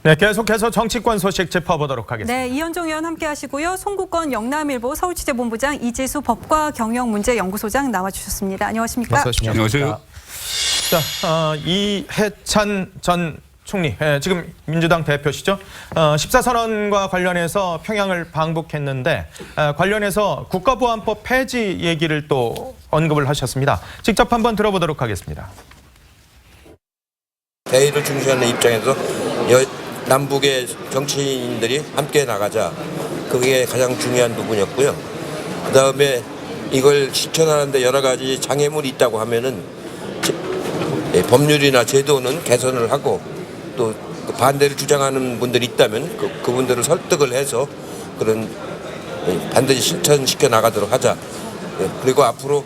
네, 계속해서 정치권 소식 짚어보도록 하겠습니다. 네, 이현종 의원 함께하시고요. 송국권 영남일보 서울취재본부장, 이재수 법과경영문제연구소장 나와주셨습니다. 안녕하십니까? 어서 오십시오. 안녕하세요. 자, 이해찬 전 총리, 지금 민주당 대표시죠? 14선언과 관련해서 평양을 방북했는데 관련해서 국가보안법 폐지 얘기를 또 언급을 하셨습니다. 직접 한번 들어보도록 하겠습니다. 대의를 중시하는 입장에서 남북의 정치인들이 함께 나가자. 그게 가장 중요한 부분이었고요. 그다음에 이걸 실천하는데 여러 가지 장애물이 있다고 하면은 법률이나 제도는 개선을 하고 또 반대를 주장하는 분들이 있다면 그분들을 설득을 해서 그런 반드시 실천시켜 나가도록 하자. 그리고 앞으로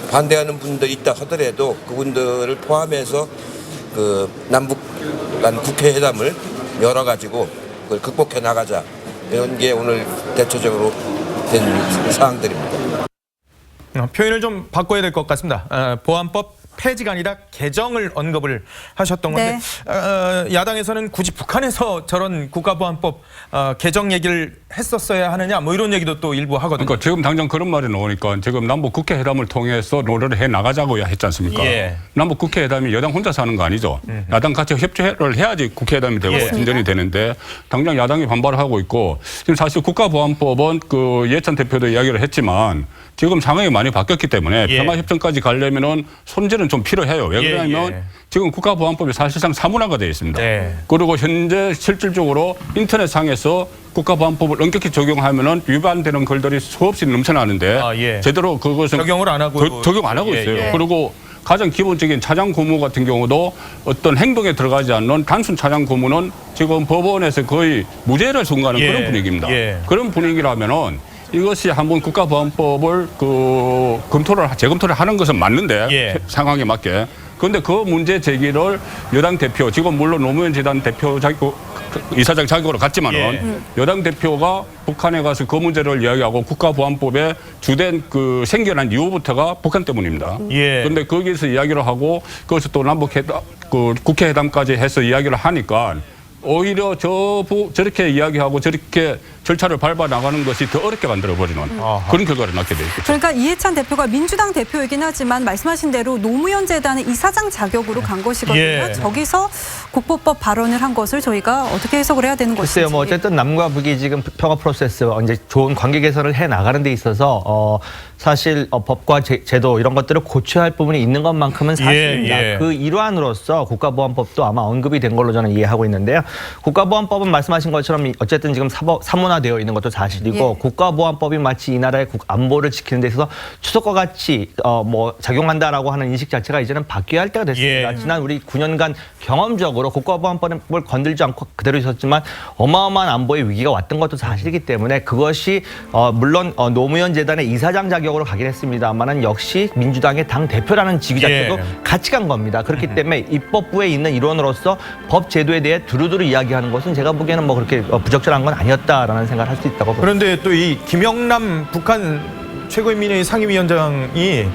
반대하는 분들이 있다 하더라도 그분들을 포함해서 그 남북 간 국회회담을 열어가지고 그걸 극복해 나가자. 이런 게 오늘 대체적으로 된 사항들입니다. 표현을 좀 바꿔야 될 것 같습니다. 보안법 폐지가 아니라 개정을 언급을 하셨던 건데 야당에서는 굳이 북한에서 저런 국가보안법 개정 얘기를 했었어야 하느냐 뭐 이런 얘기도 또 일부 하거든요. 그러니까 지금 당장 그런 말이 나오니까 지금 남북 국회 회담을 통해서 논의를 해 나가자고 했지 않습니까? 예. 남북 국회 회담이 여당 혼자서 하는 거 아니죠. 야당 같이 협조를 해야지 국회 회담이 되고 진전이 되는데 당장 야당이 반발을 하고 있고 지금 사실 국가보안법은 그 이해찬 대표도 이야기를 했지만 지금 상황이 많이 바뀌었기 때문에 평화협정까지 가려면은 손질은 좀 필요해요. 왜 그러냐면 지금 국가보안법이 사실상 사문화가 되어 있습니다. 그리고 현재 실질적으로 인터넷상에서 국가보안법을 엄격히 적용하면은 위반되는 글들이 수없이 넘쳐나는데 제대로 그것은 적용을 안 하고 적용 안 하고 있어요. 그리고 가장 기본적인 차장 고무 같은 경우도 어떤 행동에 들어가지 않는 단순 차장 고무는 지금 법원에서 거의 무죄를 선고하는 그런 분위기입니다. 그런 분위기라면은 이것이 한번 국가보안법을 재검토를 하는 것은 맞는데 상황에 맞게. 그런데 그 문제 제기를 여당 대표, 지금 물론 노무현 재단 대표 이사장 자격으로 갔지만은 여당 대표가 북한에 가서 그 문제를 이야기하고 국가보안법의 주된 그 생겨난 이유부터가 북한 때문입니다. 그런데 거기서 이야기를 하고 그것을 또 국회 회담까지 해서 이야기를 하니까 오히려 저렇게 이야기하고 저렇게 절차를 밟아 나가는 것이 더 어렵게 만들어버리는 그런 결과를 낳게 되겠죠. 그러니까 이해찬 대표가 민주당 대표이긴 하지만 말씀하신 대로 노무현 재단의 이사장 자격으로 간 것이거든요. 저기서 국보법 발언을 한 것을 저희가 어떻게 해석을 해야 되는 것인지. 글쎄요, 뭐 어쨌든 남과 북이 지금 평화 프로세스 이제 좋은 관계 개선을 해 나가는 데 있어서 사실 법과 제도 이런 것들을 고쳐야 할 부분이 있는 것만큼은 사실입니다. 그 일환으로서 국가보안법도 아마 언급이 된 걸로 저는 이해하고 있는데요. 국가보안법은 말씀하신 것처럼 어쨌든 지금 사문화되어 있는 것도 사실이고 국가보안법이 마치 이 나라의 안보를 지키는 데 있어서 추석과 같이 뭐 작용한다라고 하는 인식 자체가 이제는 바뀌어야 할 때가 됐습니다. 지난 우리 9년간 경험적으로 국가보안법을 건들지 않고 그대로 있었지만 어마어마한 안보의 위기가 왔던 것도 사실이기 때문에 그것이 물론 노무현 재단의 이사장 자격으로 가긴 했습니다만은 역시 민주당의 당 대표라는 직위 자체도 같이 간 겁니다. 그렇기 때문에 입법부에 있는 일원으로서 법 제도에 대해 두루두루 이야기하는 것은 제가 보기에는 뭐 그렇게 부적절한 건 아니었다라는 생각을 할 수 있다고 봅니다. 그런데 또 이 김영남 북한 최고인민회의 상임위원장이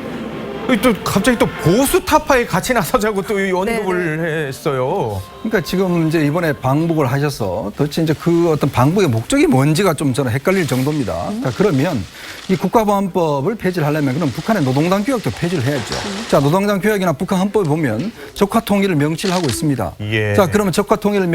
또 갑자기 또 보수 타파에 같이 나서자고 또 언급을 했어요. 그러니까 지금 이제 이번에 방북을 하셔서 도대체 이제 그 어떤 방북의 목적이 뭔지가 좀 저는 헷갈릴 정도입니다. 자, 그러면 이 국가보안법을 폐지를 하려면 그럼 북한의 노동당 교역도 폐지를 해야죠. 자, 노동당 교역이나 북한 헌법에 보면 적화 통일을 명시를 하고 있습니다. 자, 그러면 적화 통일을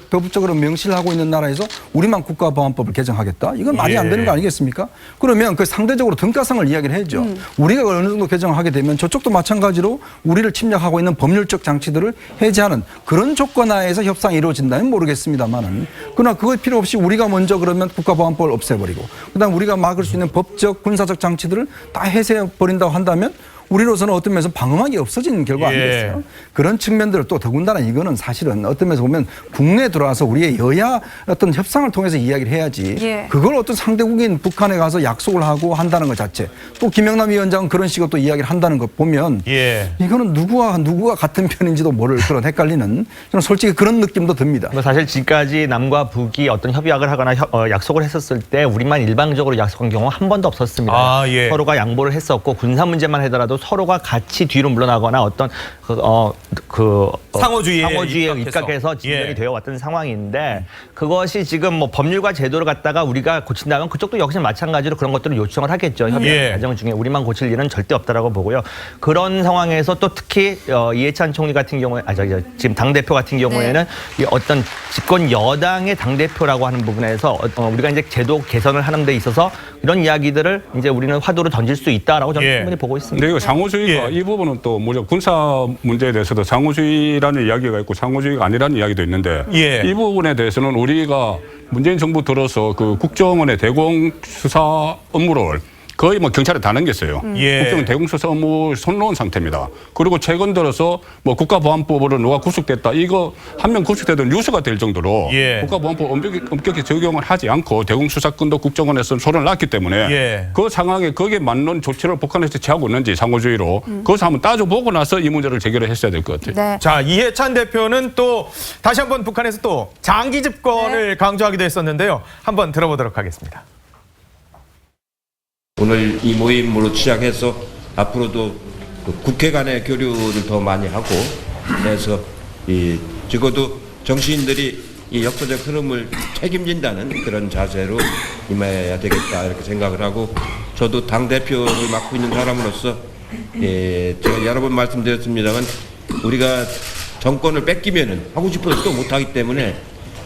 법적으로 명시를 하고 있는 나라에서 우리만 국가보안법을 개정하겠다? 이건 말이 안 되는 거 아니겠습니까? 그러면 그 상대적으로 등가성을 이야기를 해야죠. 우리가 어느 정도 개정을 하게 되면 저쪽도 마찬가지로 우리를 침략하고 있는 법률적 장치들을 해제하는 그런 조건 하에서 협상이 이루어진다면 모르겠습니다만은 그러나 그걸 필요 없이 우리가 먼저 그러면 국가보안법을 없애버리고 그다음 우리가 막을 수 있는 법적 군사적 장치들을 다 해제해버린다고 한다면 우리로서는 어떤 면에서 방어막이 없어진 결과 아니겠어요? 그런 측면들을 또 더군다나 이거는 사실은 어떤 면에서 보면 국내에 들어와서 우리의 여야 어떤 협상을 통해서 이야기를 해야지 그걸 어떤 상대국인 북한에 가서 약속을 하고 한다는 것 자체 또 김영남 위원장은 그런 식으로 또 이야기를 한다는 것 보면 이거는 누구가 같은 편인지도 모를 그런 헷갈리는 저는 솔직히 그런 느낌도 듭니다. 사실 지금까지 남과 북이 어떤 협약을 하거나 약속을 했었을 때 우리만 일방적으로 약속한 경우 한 번도 없었습니다. 서로가 양보를 했었고 군사 문제만 하더라도 서로가 같이 뒤로 물러나거나 어떤 상호주의에 입각해서 진전이 되어 왔던 상황인데 그것이 지금 뭐 법률과 제도를 갖다가 우리가 고친다면 그쪽도 역시 마찬가지로 그런 것들을 요청을 하겠죠. 협의 과정 중에 우리만 고칠 일은 절대 없다라고 보고요. 그런 상황에서 또 특히 이해찬 총리 같은 경우에 지금 당대표 같은 경우에는 이 어떤 집권 여당의 당대표라고 하는 부분에서 우리가 이제 제도 개선을 하는 데 있어서 이런 이야기들을 이제 우리는 화두로 던질 수 있다라고 저는 충분히 보고 있습니다. 근데 이거 상호주의가 이 부분은 또 뭐죠? 군사 문제에 대해서도 상호주의라는 이야기가 있고 상호주의가 아니라는 이야기도 있는데 이 부분에 대해서는 우리가 문재인 정부 들어서 그 국정원의 대공 수사 업무를 거의 뭐 경찰에 다 넘겼어요. 국정원 대공수사 업무 손 놓은 상태입니다. 그리고 최근 들어서 뭐 국가보안법으로 누가 구속됐다. 이거 한 명 구속되던 뉴스가 될 정도로 국가보안법 엄격히 적용을 하지 않고 대공수사권도 국정원에서 손을 놨기 때문에 그 상황에 거기에 맞는 조치를 북한에서 취하고 있는지 상호주의로 그것을 한번 따져보고 나서 이 문제를 제기를 했어야 될 것 같아요. 네. 자, 이해찬 대표는 또 다시 한번 북한에서 또 장기 집권을 강조하기도 했었는데요. 한번 들어보도록 하겠습니다. 오늘 이 모임으로 시작해서 앞으로도 국회 간의 교류를 더 많이 하고 그래서 적어도 정치인들이 이 역사적 흐름을 책임진다는 그런 자세로 임해야 되겠다 이렇게 생각을 하고 저도 당대표를 맡고 있는 사람으로서 제가 여러 번 말씀드렸습니다만 우리가 정권을 뺏기면은 하고 싶어도 또 못하기 때문에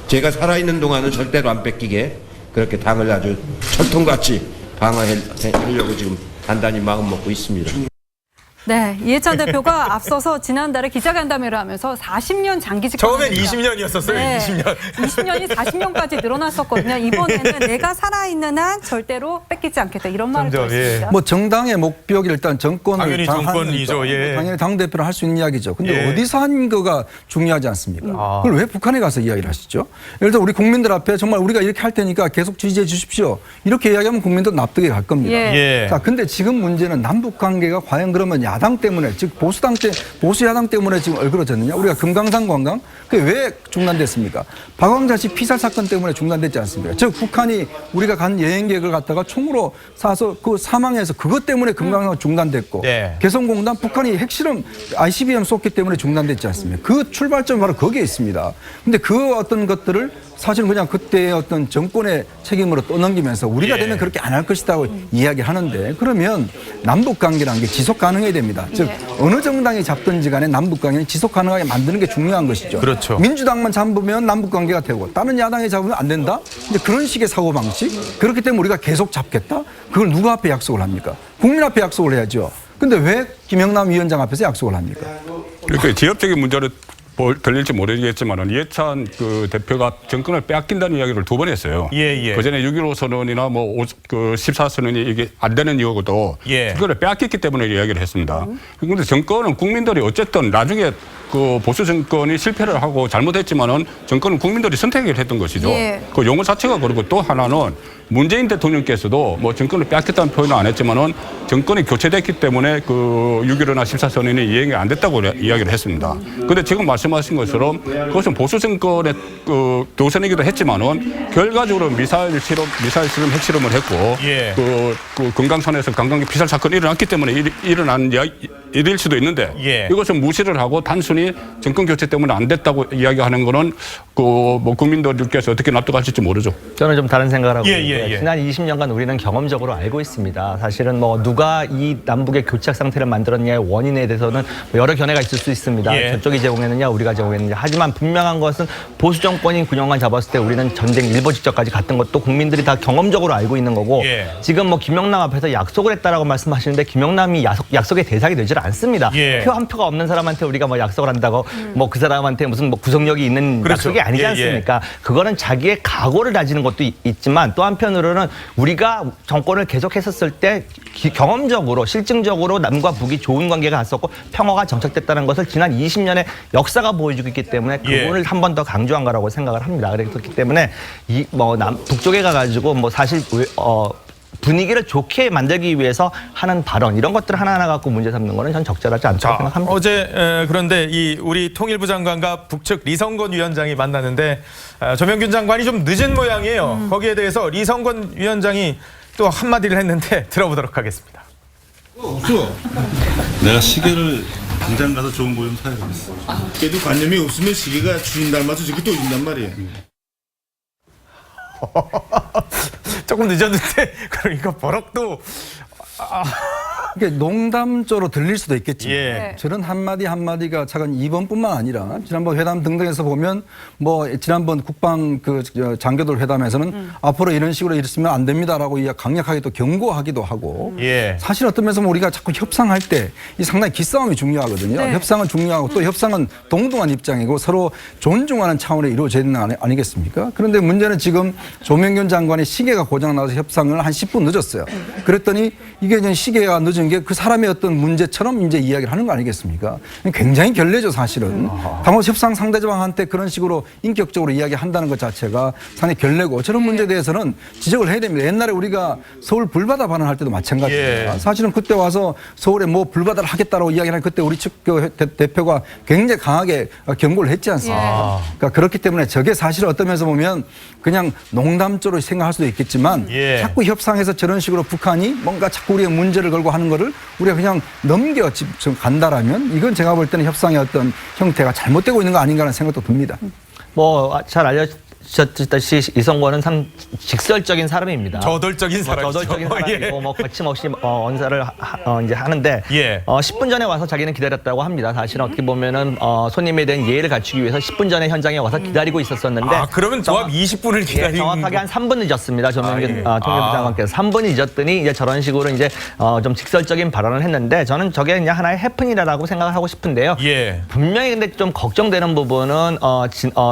제가 살아있는 동안은 절대로 안 뺏기게 그렇게 당을 아주 철통같이 방어하려고 지금 단단히 마음 먹고 있습니다. 네, 이해찬 대표가 앞서서 지난달에 기자간담회를 하면서 40년 장기 집권. 처음엔 20년이었었어요. 네, 20년. 20년이 40년까지 늘어났었거든요. 이번에는 내가 살아있는 한 절대로 뺏기지 않겠다 이런 말을 했습니다. 뭐 정당의 목표가 일단 정권을 당연히 정권이죠. 당연히 당대표를 할 수 있는 이야기죠. 근데 어디서 한 거가 중요하지 않습니까? 그걸 왜 북한에 가서 이야기를 하시죠? 예를 들어 우리 국민들 앞에 정말 우리가 이렇게 할 테니까 계속 지지해 주십시오. 이렇게 이야기하면 국민도 납득이 갈 겁니다. 자, 근데 지금 문제는 남북 관계가 과연 그러면 야당 때문에 즉 보수 야당 때문에 지금 얼그러졌느냐? 우리가 금강산 관광 그게 왜 중단됐습니까? 박광자씨 피살 사건 때문에 중단됐지 않습니까? 즉 북한이 우리가 간 여행 계획을 갖다가 총으로 쏴서 그 사망해서 그것 때문에 금강산 중단됐고 개성공단 북한이 핵실험 ICBM 쏟기 때문에 중단됐지 않습니까? 그 출발점이 바로 거기에 있습니다. 근데 그 어떤 것들을 사실은 그냥 그때의 어떤 정권의 책임으로 떠넘기면서 우리가 되면 그렇게 안 할 것이라고 이야기하는데 그러면 남북관계라는 게 지속 가능해야 됩니다. 즉 어느 정당이 잡든지 간에 남북관계는 지속 가능하게 만드는 게 중요한 것이죠. 그렇죠. 민주당만 잡으면 남북관계가 되고 다른 야당이 잡으면 안 된다? 이제 그런 식의 사고방식 그렇기 때문에 우리가 계속 잡겠다? 그걸 누구 앞에 약속을 합니까? 국민 앞에 약속을 해야죠. 근데 왜 김영남 위원장 앞에서 약속을 합니까? 그러니까 지역적인 문제를 들릴지 모르겠지만 이해찬 그 대표가 정권을 빼앗긴다는 이야기를 2번 했어요. 그전에 6.15 선언이나 뭐 14선언이 이게 안 되는 이유도 그걸 빼앗겼기 때문에 이야기를 했습니다. 그런데 정권은 국민들이 어쨌든 나중에 그 보수 정권이 실패를 하고 잘못했지만은 정권은 국민들이 선택을 했던 것이죠. 그 용어 자체가 그렇고 또 하나는 문재인 대통령께서도 뭐 정권을 빼앗겼다는 표현은 안 했지만은 정권이 교체됐기 때문에 그 6.15나 14선언이 이행이 안 됐다고 이야기를 했습니다. 그런데 지금 말씀하신 것처럼 그것은 보수 정권의 그 도전이기도 했지만은 결과적으로 미사일 실험, 핵실험을 했고 그 금강산에서 관광객 피살 사건이 일어났기 때문에 일어난 일일 수도 있는데 이것은 무시를 하고 단순히 정권 교체 때문에 안 됐다고 이야기하는 거는 그 뭐 국민들께서 어떻게 납득하실지 모르죠. 저는 좀 다른 생각을 하고 있는데 지난 20년간 우리는 경험적으로 알고 있습니다. 사실은 뭐 누가 이 남북의 교착 상태를 만들었냐의 원인에 대해서는 여러 견해가 있을 수 있습니다. 저쪽이 제공했느냐 우리가 제공했느냐. 하지만 분명한 것은 보수 정권이 9년간 잡았을 때 우리는 전쟁 일보 직전까지 갔던 것도 국민들이 다 경험적으로 알고 있는 거고 지금 뭐 김영남 앞에서 약속을 했다라고 말씀하시는데 김영남이 약속의 대상이 되질 않습니다. 표 한 표가 없는 사람한테 우리가 뭐 약속을 한다고 뭐 그 사람한테 무슨 뭐 구속력이 있는 약속이 아니지 않습니까? 그거는 자기의 각오를 다지는 것도 있지만 또 한편으로는 우리가 정권을 계속했었을 때 경험적으로 실증적으로 남과 북이 좋은 관계가 갔었고 평화가 정착됐다는 것을 지난 20년의 역사가 보여주고 있기 때문에 그 부분을 한 번 더 강조한 거라고 생각을 합니다. 그렇기 때문에 이 뭐 북쪽에 가가지고 뭐 사실 분위기를 좋게 만들기 위해서 하는 발언 이런 것들 하나하나 갖고 문제 삼는 거는 전 적절하지 않다고 생각합니다. 어제 그런데 이 우리 통일부 장관과 북측 리성건 위원장이 만났는데 조명균 장관이 좀 늦은 모양이에요. 거기에 대해서 리성건 위원장이 또 한마디를 했는데 들어보도록 하겠습니다. 없어. 내가 시계를 당장 가서 좋은 거 좀 사야겠어. 걔도 관념이 없으면 시계가 주인 닮아서 저게 또 준단 말이에요. 조금 늦었는데 그러니까 버럭도 이게 농담조로 들릴 수도 있겠지만 예. 저런 한마디 한마디가 차관 이번뿐만 아니라 지난번 회담 등등에서 보면 뭐 지난번 국방 그 장교들 회담에서는 앞으로 이런 식으로 있으면 안 됩니다라고 강력하게 또 경고하기도 하고 예. 사실 어떤 면에서 우리가 자꾸 협상할 때 이 상당히 기싸움이 중요하거든요. 네. 협상은 중요하고 또 협상은 동등한 입장이고 서로 존중하는 차원에 이루어져야 되는 거 아니겠습니까? 그런데 문제는 지금 조명균 장관의 시계가 고장 나서 협상을 한 10분 늦었어요. 그랬더니 이게 이제 시계가 늦은 게 그 사람의 어떤 문제처럼 이제 이야기를 하는 거 아니겠습니까? 굉장히 결례죠, 사실은. 당호 협상 상대방한테 그런 식으로 인격적으로 이야기한다는 것 자체가 상당히 결례고 저런 문제에 대해서는 지적을 해야 됩니다. 옛날에 우리가 서울 불바다 반환할 때도 마찬가지입니다. 예. 사실은 그때 와서 서울에 뭐 불바다를 하겠다라고 이야기하는 그때 우리 측 대표가 굉장히 강하게 경고를 했지 않습니까? 그러니까 그렇기 때문에 저게 사실 어떤 면에서 보면 그냥 농담조로 생각할 수도 있겠지만 예. 자꾸 협상에서 저런 식으로 북한이 뭔가 자꾸 우리의 문제를 걸고 하는 거를 우리가 그냥 넘겨 좀 간다라면 이건 제가 볼 때는 협상의 어떤 형태가 잘못되고 있는 거 아닌가라는 생각도 듭니다. 뭐 잘 알려졌듯이 이성권은 참 직설적인 사람입니다. 저돌적인 사람이죠. 저돌적인 사람이고 예. 뭐 거침없이 언사를 이제 하는데 예. 10분 전에 와서 자기는 기다렸다고 합니다. 사실은 어떻게 보면은 손님에 대한 예의를 갖추기 위해서 10분 전에 현장에 와서 기다리고 있었었는데 아, 그러면 조합 20분을 예, 기다리는 정확하게 한 3분 늦었습니다. 조명균 아. 장관께서 3분 늦었더니 이제 저런 식으로 이제 좀 직설적인 발언을 했는데 저는 저게 그냥 하나의 해프닝이라고 생각을 하고 싶은데요. 예. 분명히 근데 좀 걱정되는 부분은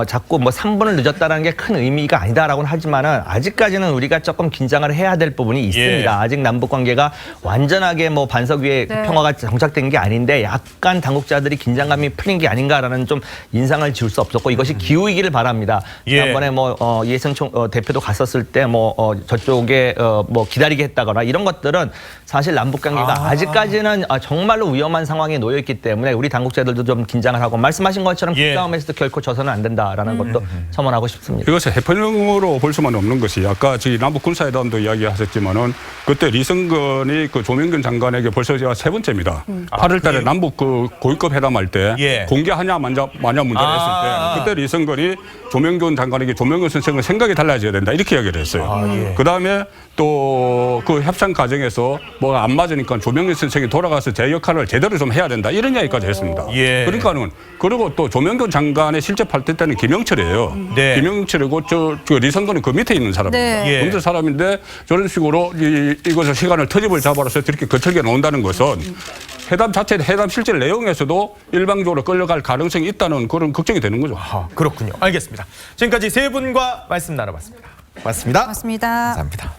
자꾸 뭐 3분을 늦었다라는 게 큰 의미가 아니다라고는 하지만은 아직까지는 우리가 조금 긴장을 해야 될 부분이 있습니다. 예. 아직 남북 관계가 완전하게 뭐 반석 위에 네. 평화가 정착된 게 아닌데 약간 당국자들이 긴장감이 풀린 게 아닌가라는 좀 인상을 지울 수 없었고 이것이 기우이기를 바랍니다. 예. 지난번에 뭐 이해성 대표도 갔었을 때 뭐 저쪽에 뭐 기다리게 했다거나 이런 것들은 사실 남북 관계가 아직까지는 정말로 위험한 상황에 놓여 있기 때문에 우리 당국자들도 좀 긴장을 하고 말씀하신 것처럼 예. 싸움에서도 결코 져서는 안 된다라는 것도 첨언하고 싶습니다. 이것을 해프닝으로 볼 수만 없는 것이 아까 저희 남북 군사회담도 이야기하셨지만은 그때 리성건이 그 조명균 장관에게 벌써 제가 3번째입니다. 8월 달에 남북 그 고위급 회담할 때 예. 공개하냐 마냐 문제를 했을 때 그때 리성건이 조명균 장관에게 조명균 선생은 생각이 달라져야 된다 이렇게 이야기를 했어요. 예. 그다음에 또 그 협상 과정에서 뭐가 안 맞으니까 조명균 선생이 돌아가서 제 역할을 제대로 좀 해야 된다 이런 이야기까지 했습니다. 예. 그러니까는 그리고 또 조명균 장관의 실제 팔대 때는 김영철이에요. 네. 김영철이고 저 리성건은 그 밑에 있는 사람입니다. 네. 예. 문제 사람인데 저런 식으로 이것을 시간을 터집을 잡아서 이렇게 거칠게 나온다는 것은 회담 자체 회담 실제 내용에서도 일방적으로 끌려갈 가능성이 있다는 그런 걱정이 되는 거죠. 아, 그렇군요. 알겠습니다. 지금까지 세 분과 말씀 나눠봤습니다. 고맙습니다. 맞습니다. 감사합니다.